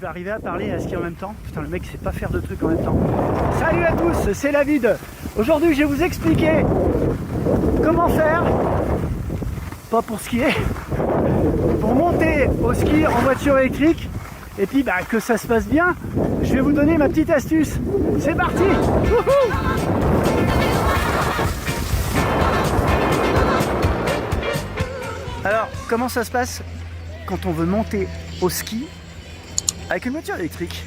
vais arriver à parler et à skier en même temps. Putain, le mec sait pas faire de trucs en même temps. Salut à tous, c'est David. Aujourd'hui, je vais vous expliquer comment faire, pas pour skier, pour monter au ski en voiture électrique. Et puis que ça se passe bien, je vais vous donner ma petite astuce. C'est parti. Wouhou. Alors, comment ça se passe quand on veut monter au ski avec une voiture électrique?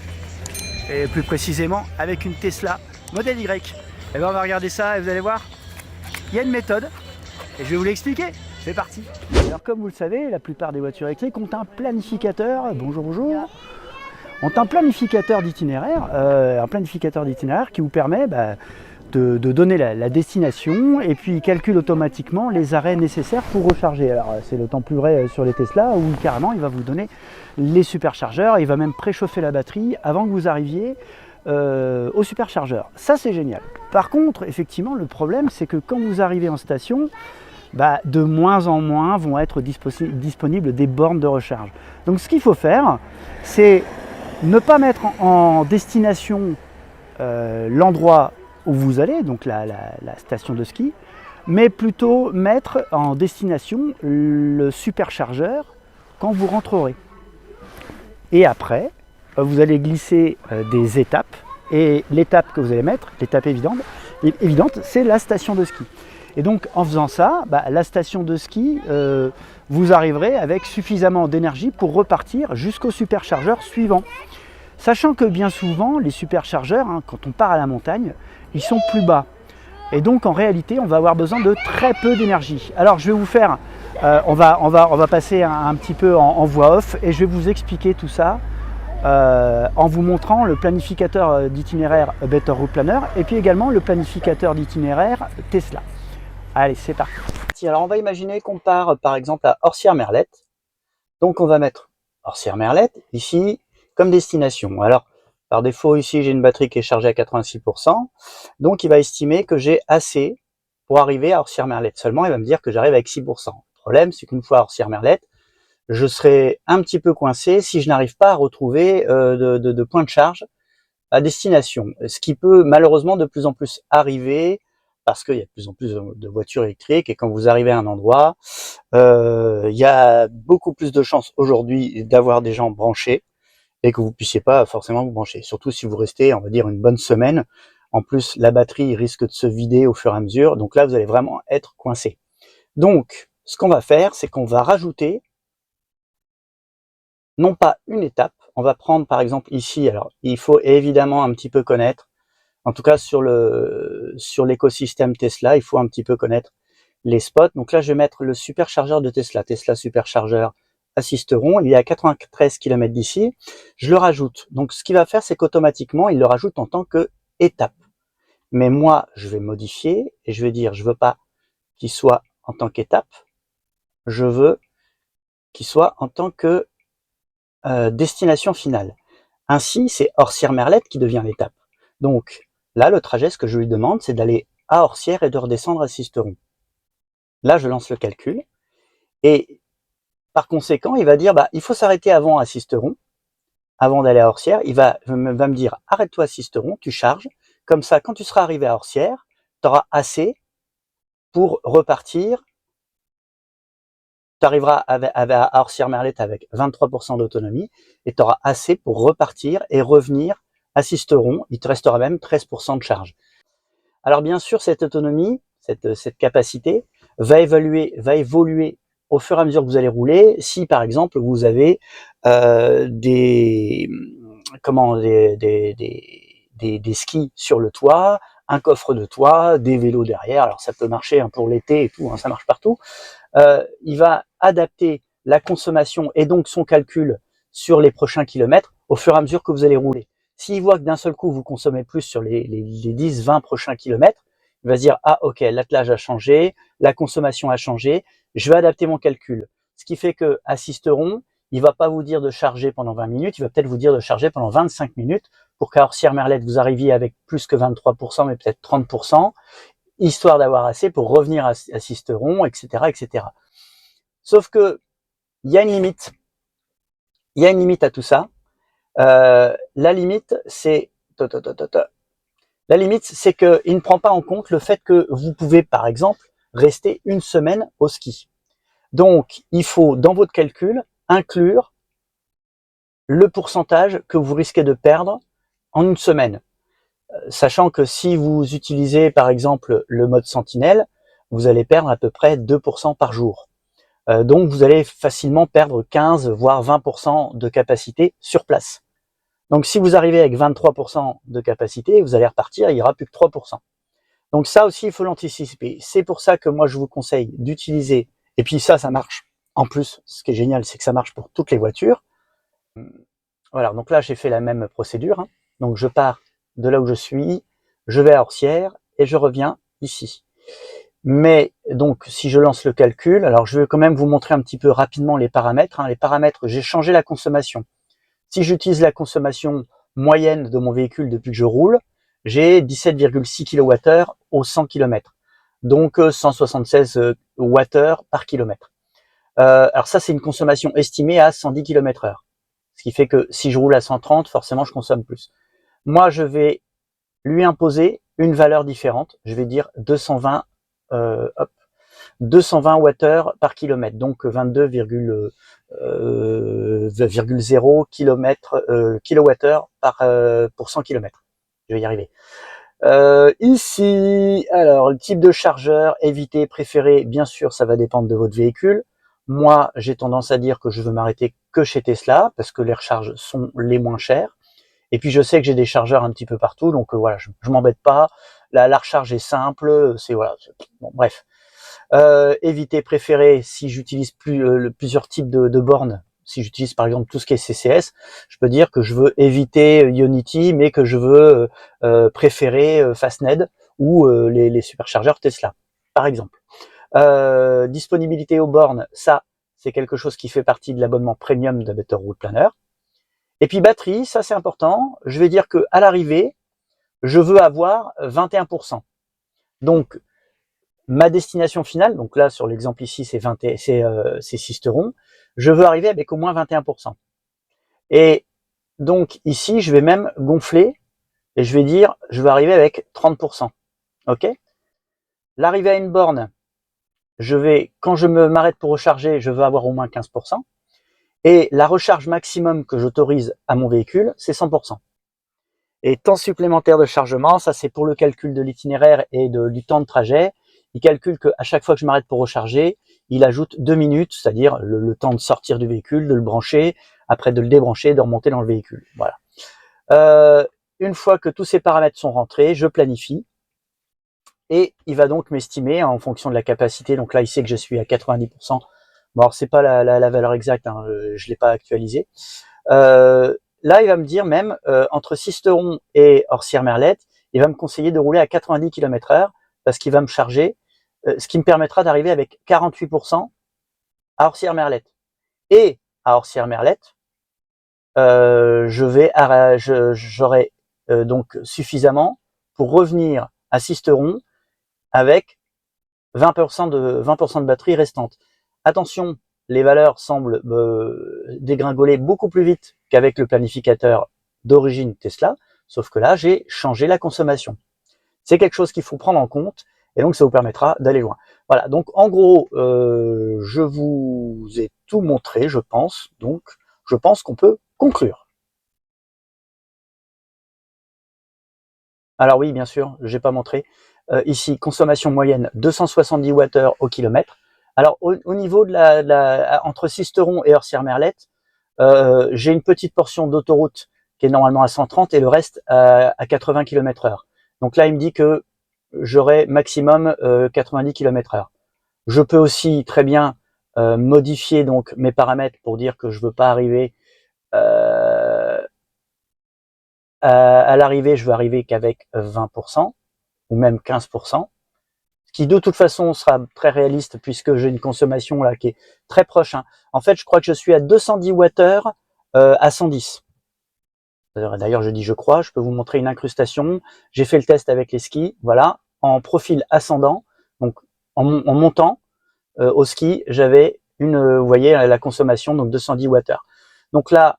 Et plus précisément avec une Tesla Model Y. Et bien on va regarder ça et vous allez voir, il y a une méthode et je vais vous l'expliquer. C'est parti. Alors comme vous le savez, la plupart des voitures électriques ont un planificateur, bonjour, ont un planificateur d'itinéraire, qui vous permet de donner la destination et puis il calcule automatiquement les arrêts nécessaires pour recharger. Alors c'est d'autant plus vrai sur les Tesla où carrément il va vous donner les superchargeurs, il va même préchauffer la batterie avant que vous arriviez au superchargeur. Ça c'est génial. Par contre, effectivement, le problème c'est que quand vous arrivez en station, de moins en moins vont être disponibles des bornes de recharge. Donc ce qu'il faut faire, c'est ne pas mettre en destination l'endroit où vous allez, donc la station de ski, mais plutôt mettre en destination le superchargeur quand vous rentrerez. Et après, vous allez glisser des étapes, et l'étape que vous allez mettre, l'étape évidente, c'est la station de ski. Et donc en faisant ça, la station de ski, vous arriverez avec suffisamment d'énergie pour repartir jusqu'au superchargeur suivant. Sachant que bien souvent, les superchargeurs, quand on part à la montagne, ils sont plus bas. Et donc en réalité, on va avoir besoin de très peu d'énergie. Alors je vais vous faire, on va passer un petit peu en voix off et je vais vous expliquer tout ça en vous montrant le planificateur d'itinéraire Better Route Planner et puis également le planificateur d'itinéraire Tesla. Allez, c'est parti. Alors on va imaginer qu'on part par exemple à Orcières-Merlette. Donc on va mettre Orcières-Merlette ici comme destination. Alors par défaut ici j'ai une batterie qui est chargée à 86%, donc il va estimer que j'ai assez pour arriver à Orcières-Merlette. Seulement il va me dire que j'arrive avec 6%. Le problème c'est qu'une fois à Orcières-Merlette, je serai un petit peu coincé si je n'arrive pas à retrouver de point de charge à destination. Ce qui peut malheureusement de plus en plus arriver parce qu'il y a de plus en plus de voitures électriques et quand vous arrivez à un endroit, il y a beaucoup plus de chances aujourd'hui d'avoir des gens branchés et que vous puissiez pas forcément vous brancher. Surtout si vous restez, on va dire, une bonne semaine. En plus, la batterie risque de se vider au fur et à mesure. Donc là, vous allez vraiment être coincé. Donc, ce qu'on va faire, c'est qu'on va rajouter non pas une étape. On va prendre par exemple ici, alors il faut évidemment un petit peu connaître, en tout cas sur l'écosystème Tesla, il faut un petit peu connaître les spots. Donc là, je vais mettre le superchargeur de Tesla, Tesla superchargeur assisteront, il est à 93 km d'ici, je le rajoute. Donc ce qu'il va faire, c'est qu'automatiquement, il le rajoute en tant que étape. Mais moi, je vais modifier et je vais dire, je veux pas qu'il soit en tant qu'étape, je veux qu'il soit en tant que destination finale. Ainsi, c'est Orcières-Merlette qui devient l'étape. Donc là, le trajet, ce que je lui demande, c'est d'aller à Orcières et de redescendre à Sisteron. Là, je lance le calcul et par conséquent, il va dire, il faut s'arrêter avant à Sisteron, avant d'aller à Orcières. Il va me dire, arrête-toi à Sisteron, tu charges. Comme ça, quand tu seras arrivé à Orcières, tu auras assez pour repartir. Tu arriveras à Orcières-Merlette avec 23% d'autonomie et tu auras assez pour repartir et revenir à Sisteron. Il te restera même 13% de charge. Alors bien sûr, cette autonomie, cette capacité va évoluer au fur et à mesure que vous allez rouler. Si par exemple vous avez des skis sur le toit, un coffre de toit, des vélos derrière, alors ça peut marcher pour l'été et tout, ça marche partout. Il va adapter la consommation et donc son calcul sur les prochains kilomètres au fur et à mesure que vous allez rouler. S'il voit que d'un seul coup vous consommez plus sur les 10-20 prochains kilomètres, il va se dire, ah ok, l'attelage a changé, la consommation a changé, je vais adapter mon calcul. Ce qui fait que à Sisteron, il va pas vous dire de charger pendant 20 minutes, il va peut-être vous dire de charger pendant 25 minutes pour qu'à Orcières-Merlette vous arriviez avec plus que 23%, mais peut-être 30%, histoire d'avoir assez pour revenir à Sisteron, etc., etc. Sauf que il y a une limite. Il y a une limite à tout ça. La limite, c'est la limite, c'est qu'il ne prend pas en compte le fait que vous pouvez, par exemple, rester une semaine au ski. Donc, il faut, dans votre calcul, inclure le pourcentage que vous risquez de perdre en une semaine. Sachant que si vous utilisez, par exemple, le mode sentinelle, vous allez perdre à peu près 2% par jour. Donc, vous allez facilement perdre 15, voire 20% de capacité sur place. Donc, si vous arrivez avec 23% de capacité, vous allez repartir, il n'y aura plus que 3%. Donc ça aussi, il faut l'anticiper. C'est pour ça que moi, je vous conseille d'utiliser, et puis ça marche. En plus, ce qui est génial, c'est que ça marche pour toutes les voitures. Voilà, donc là, j'ai fait la même procédure. Hein. Donc je pars de là où je suis, je vais à Orsières, et je reviens ici. Mais donc, si je lance le calcul, alors je vais quand même vous montrer un petit peu rapidement les paramètres. Hein. Les paramètres, j'ai changé la consommation. Si j'utilise la consommation moyenne de mon véhicule depuis que je roule, j'ai 17,6 kWh au 100 km. Donc 176 Wh par kilomètre. Alors ça, c'est une consommation estimée à 110 km/h. Ce qui fait que si je roule à 130, forcément, je consomme plus. Moi, je vais lui imposer une valeur différente. Je vais dire 220, 220 Wh par kilomètre, donc 22,0 kWh pour 100 km. Je vais y arriver. Ici, alors le type de chargeur, éviter, préférer, bien sûr, ça va dépendre de votre véhicule. Moi, j'ai tendance à dire que je veux m'arrêter que chez Tesla, parce que les recharges sont les moins chères. Et puis je sais que j'ai des chargeurs un petit peu partout, donc voilà, je m'embête pas. La recharge est simple, c'est voilà. Bon, bref. Éviter, préférer, si j'utilise plusieurs types de bornes, si j'utilise par exemple tout ce qui est CCS, je peux dire que je veux éviter Ionity, mais que je veux préférer Fastned ou les superchargeurs Tesla, par exemple. Disponibilité aux bornes, ça, c'est quelque chose qui fait partie de l'abonnement premium de Better Route Planner. Et puis batterie, ça c'est important. Je vais dire que à l'arrivée, je veux avoir 21%. Donc ma destination finale, donc là sur l'exemple ici c'est Sisteron, je veux arriver avec au moins 21%. Et donc ici je vais même gonfler et je vais dire je veux arriver avec 30%. Ok. L'arrivée à une borne, quand je m'arrête pour recharger, je veux avoir au moins 15%. Et la recharge maximum que j'autorise à mon véhicule, c'est 100%. Et temps supplémentaire de chargement, ça c'est pour le calcul de l'itinéraire et du temps de trajet. Il calcule qu'à chaque fois que je m'arrête pour recharger, il ajoute 2 minutes, c'est-à-dire le temps de sortir du véhicule, de le brancher, après de le débrancher, de remonter dans le véhicule. Voilà. Une fois que tous ces paramètres sont rentrés, je planifie. Et il va donc m'estimer en fonction de la capacité. Donc là, il sait que je suis à 90%. Bon, alors c'est pas la valeur exacte, hein, je l'ai pas actualisé. Là, il va me dire même, entre Sisteron et Orsières-Merlette, il va me conseiller de rouler à 90 km/h parce qu'il va me charger, ce qui me permettra d'arriver avec 48% à Orsières-Merlette. Et à Orsières-Merlette, j'aurai donc suffisamment pour revenir à Sisteron avec 20% de batterie restante. Attention, les valeurs semblent dégringoler beaucoup plus vite qu'avec le planificateur d'origine Tesla, sauf que là, j'ai changé la consommation. C'est quelque chose qu'il faut prendre en compte, et donc ça vous permettra d'aller loin. Voilà, donc en gros, je vous ai tout montré, je pense, donc je pense qu'on peut conclure. Alors oui, bien sûr, j'ai pas montré. Ici, consommation moyenne 270 Wh au kilomètre. Alors au niveau entre Sisteron et Orsières-Merlette, j'ai une petite portion d'autoroute qui est normalement à 130 et le reste à 80 km/h. Donc là, il me dit que j'aurai maximum 90 km/h. Je peux aussi très bien modifier donc mes paramètres pour dire que je veux pas arriver à l'arrivée, je veux arriver qu'avec 20% ou même 15%. Ce qui de toute façon sera très réaliste puisque j'ai une consommation là qui est très proche. Hein. En fait, je crois que je suis à 210 Wh à 110. D'ailleurs, je dis je crois, je peux vous montrer une incrustation. J'ai fait le test avec les skis, voilà, en profil ascendant, donc en montant au ski, j'avais vous voyez, la consommation, donc 210 Wh. Donc là,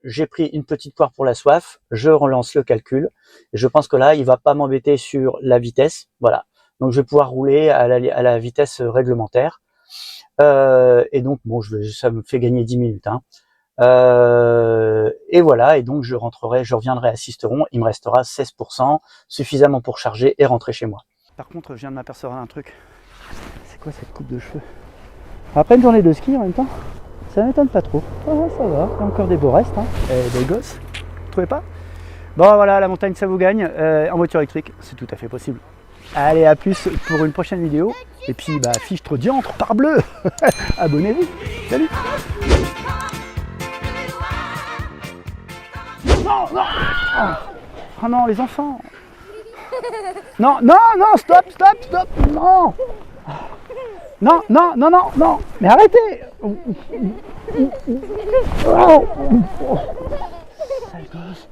j'ai pris une petite poire pour la soif, je relance le calcul. Et je pense que là, il va pas m'embêter sur la vitesse. Voilà. Donc je vais pouvoir rouler à la vitesse réglementaire. Et donc bon, ça me fait gagner 10 minutes. Hein. Et voilà, et donc je reviendrai à Sisteron, il me restera 16%, suffisamment pour charger et rentrer chez moi. Par contre, je viens de m'apercevoir d'un truc. C'est quoi cette coupe de cheveux? Après une journée de ski en même temps, ça m'étonne pas trop. Ah, ça va, il y a encore des beaux restes, hein. Et des gosses, vous trouvez pas? Bon voilà, la montagne ça vous gagne, en voiture électrique, c'est tout à fait possible. Allez, à plus pour une prochaine vidéo. Et puis, bah, fichtre diantre, parbleu. Abonnez-vous. Salut. Non, non. Oh non, les enfants. Non, non, non, stop, stop, stop. Non. Non, non, non, non, non. Mais arrêtez. Sale gosse.